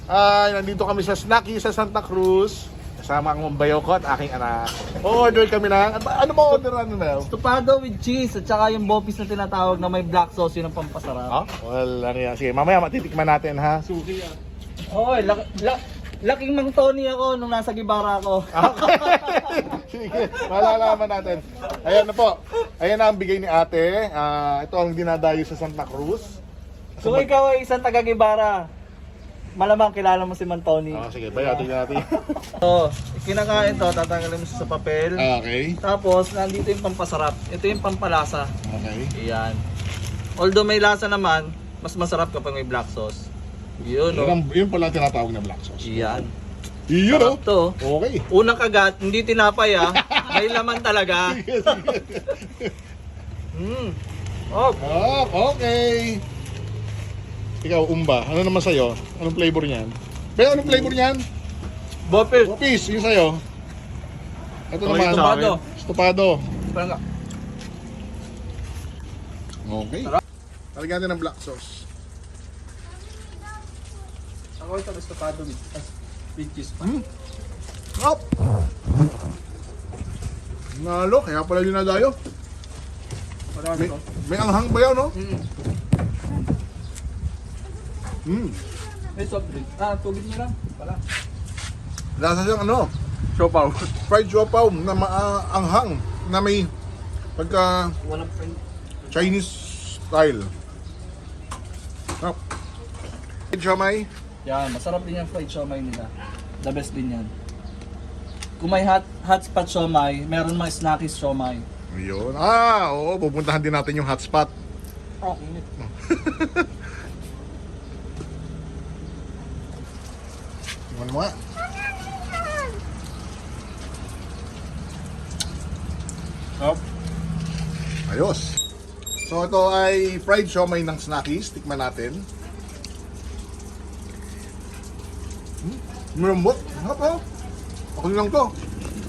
Ay, nandito kami sa Snacky sa Santa Cruz. Kasama ang Bayoko at aking anak. O-order kami na. Ano ba order ano na? Estopado with cheese at saka yung bopis na tinatawag na may black sauce, yun ang pampasarap. Ha? Well, ano yan. Sige, mamaya matitikman natin ha. Suki yan. Okay, laking Mang Tony ako nung nasa Gibara ako. Okay. Sige, malalaman natin. Ayan na po. Ayan na ang bigay ni ate. Ito ang dinadayo sa Santa Cruz. Kung ikaw ay isang taga Gibara, malamang kilala mo si Mang Tony. Sige, bayatin natin. So, kinakain to, tatanggalin mo siya sa papel. Okay. Tapos, nandito yung pampasarap. Ito yung pampalasa. Okay. Ayan. Although may lasa naman, mas masarap kapag may black sauce. Yun, no? Yun pala ang tinatawag na black sauce. Ayan. Yun, Sarap to. Okay. Unang kagat, hindi tinapay ah. May laman talaga. Sige, sige. Oh, Okay. Ikaw, Umba, ano naman sa'yo? Anong flavor niyan? Pero anong flavor niyan? bopis. Popis, yung sa'yo. Ito naman. estopado. Estopado. Parang Okay. Talagyan natin ng black sauce. ako ito estopado with cheese pa. Up! Nalo, kaya pala dinadayo. Marami to. May anghang ba yan, no? May soft drink. Tubig nyo lang. Pala. Lasa siyang ano? Siopaw. Fried siopaw na maanghang na may pagka Walang friend. Chinese style. Up. Fried siomay. Yan, masarap din yung fried siomay nila. The best din yan. Kung may hotspot siomay, meron mga snackies siomay. Ayun. Oo, pupuntahan din natin yung hotspot. Oh, init. Tingnan mo nga. Up. Ayos. So ito ay fried siomay ng Snackies. Tikman natin. Malambot. Hap, oh. Okay lang to.